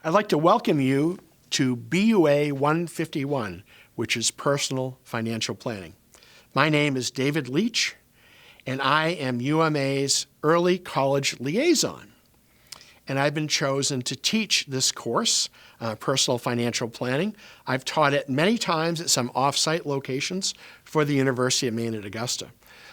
I'd like to welcome you to BUA 151, which is Personal Financial Planning. My name is David Leach, and I am UMA's Early College Liaison. And I've been chosen to teach this course, Personal Financial Planning. I've taught it many times at some off-site locations for the University of Maine at Augusta.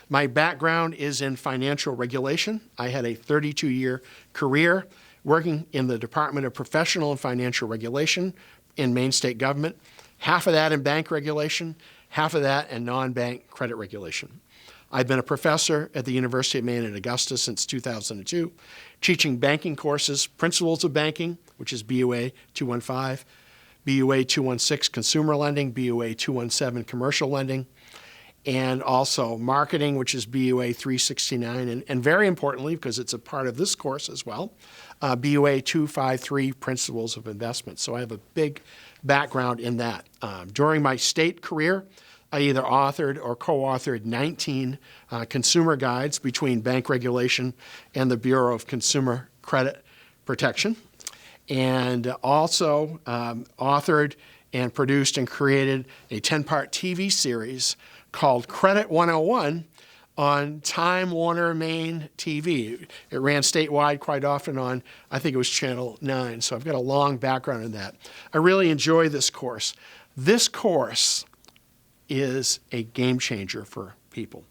My background is in financial regulation. I had a 32-year career working in the Department of Professional and Financial Regulation in Maine state government, half of that in bank regulation, half of that in non-bank credit regulation. I've been a professor at the University of Maine at Augusta since 2002, teaching banking courses, Principles of Banking, which is BUA 215, BUA 216 Consumer Lending, BUA 217 Commercial Lending, and also marketing, which is BUA 369, and very importantly, because it's a part of this course as well, BUA 253 Principles of Investment. So I have a big background in that. During my state career, I either authored or co-authored 19 consumer guides between bank regulation and the Bureau of Consumer Credit Protection, and also authored and produced and created a 10-part TV series called Credit 101 on Time Warner Maine TV. It ran statewide quite often on, I think it was Channel 9, so I've got a long background in that. I really enjoy this course. This course is a game changer for people.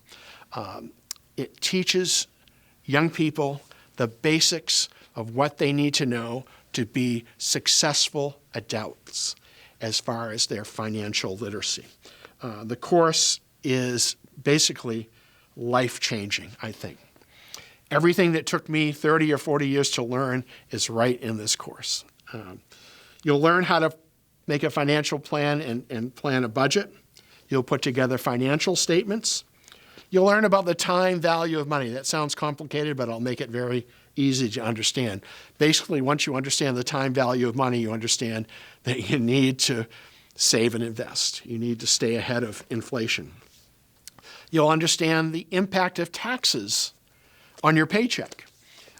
It teaches young people the basics of what they need to know to be successful adults as far as their financial literacy. The course is basically life-changing, I think. Everything that took me 30 or 40 years to learn is right in this course. You'll learn how to make a financial plan and plan a budget. You'll put together financial statements. You'll learn about the time value of money. That sounds complicated, but I'll make it very easy to understand. Basically, once you understand the time value of money, you understand that you need to save and invest. You need to stay ahead of inflation. You'll understand the impact of taxes on your paycheck.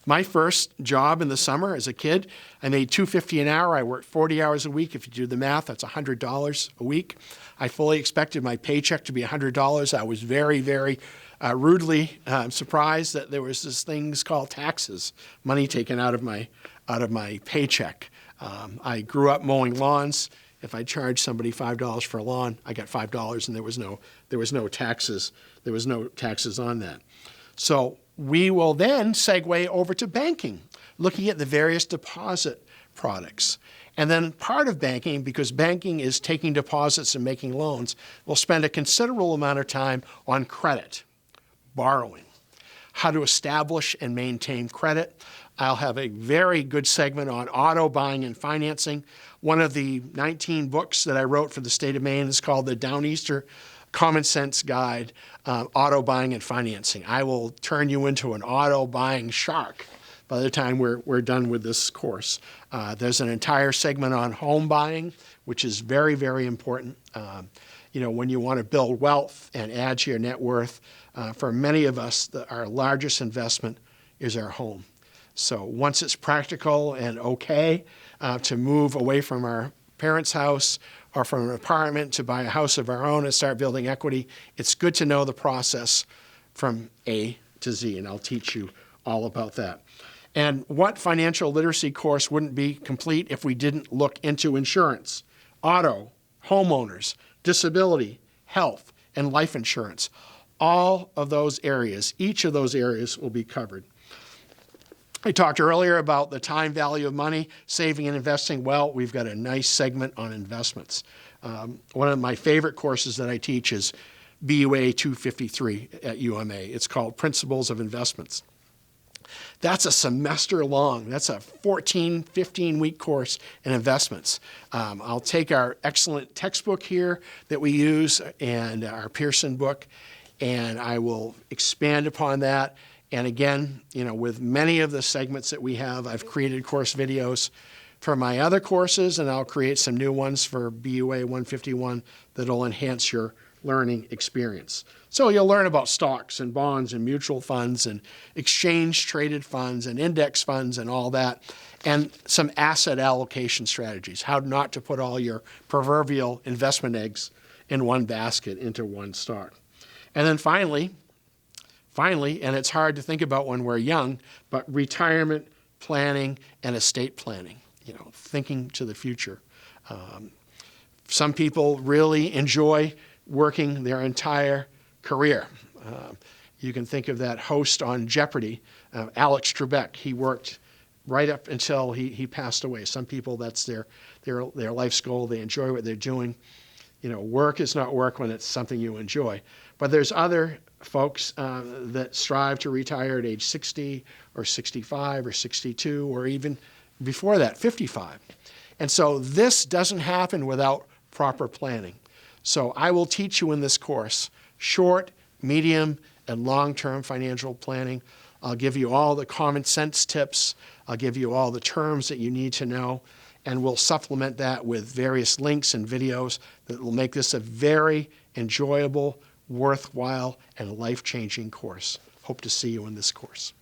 My first job in the summer as a kid, I made $2.50 an hour. I worked 40 hours a week. If you do the math, that's $100 a week. I fully expected my paycheck to be $100. I was very, very rudely surprised that there was this things called taxes, money taken out of my paycheck. I grew up mowing lawns. If I charged somebody $5 for a lawn, I got $5, and there was no taxes. There was no taxes on that. So we will then segue over to banking, looking at the various deposit products. And then part of banking, because banking is taking deposits and making loans, we'll spend a considerable amount of time on credit, borrowing, how to establish and maintain credit. I'll have a very good segment on auto buying and financing. One of the 19 books that I wrote for the state of Maine is called the Downeaster Common Sense Guide, Auto Buying and Financing. I will turn you into an auto buying shark by the time we're done with this course. There's an entire segment on home buying, which is very, very important. When you want to build wealth and add to your net worth, for many of us, our largest investment is our home. So once it's practical and okay to move away from our parents' house or from an apartment to buy a house of our own and start building equity, it's good to know the process from A to Z, and I'll teach you all about that. And what financial literacy course wouldn't be complete if we didn't look into insurance, auto, homeowners, disability, health, and life insurance? All of those areas, each of those areas will be covered. I talked earlier about the time value of money, saving and investing. Well, we've got a nice segment on investments. One of my favorite courses that I teach is BUA 253 at UMA. It's called Principles of Investments. That's a semester long. That's a 14, 15-week course in investments. I'll take our excellent textbook here that we use and our Pearson book, and I will expand upon that. And again, with many of the segments that we have, I've created course videos for my other courses, and I'll create some new ones for BUA 151 that'll enhance your learning experience. So you'll learn about stocks and bonds and mutual funds and exchange-traded funds and index funds and all that. and some asset allocation strategies, how not to put all your proverbial investment eggs in one basket into one stock. And then finally, and it's hard to think about when we're young, but retirement planning and estate planning, thinking to the future. Some people really enjoy working their entire career. You can think of that host on Jeopardy, Alex Trebek. He worked right up until he passed away. Some people, that's their life's goal. They enjoy what they're doing. Work is not work when it's something you enjoy. But there's other folks that strive to retire at age 60 or 65 or 62 or even before that, 55. And so this doesn't happen without proper planning. So I will teach you in this course short, medium, and long-term financial planning. I'll give you all the common sense tips. I'll give you all the terms that you need to know. And we'll supplement that with various links and videos that will make this a very enjoyable, worthwhile, and life-changing course. Hope to see you in this course.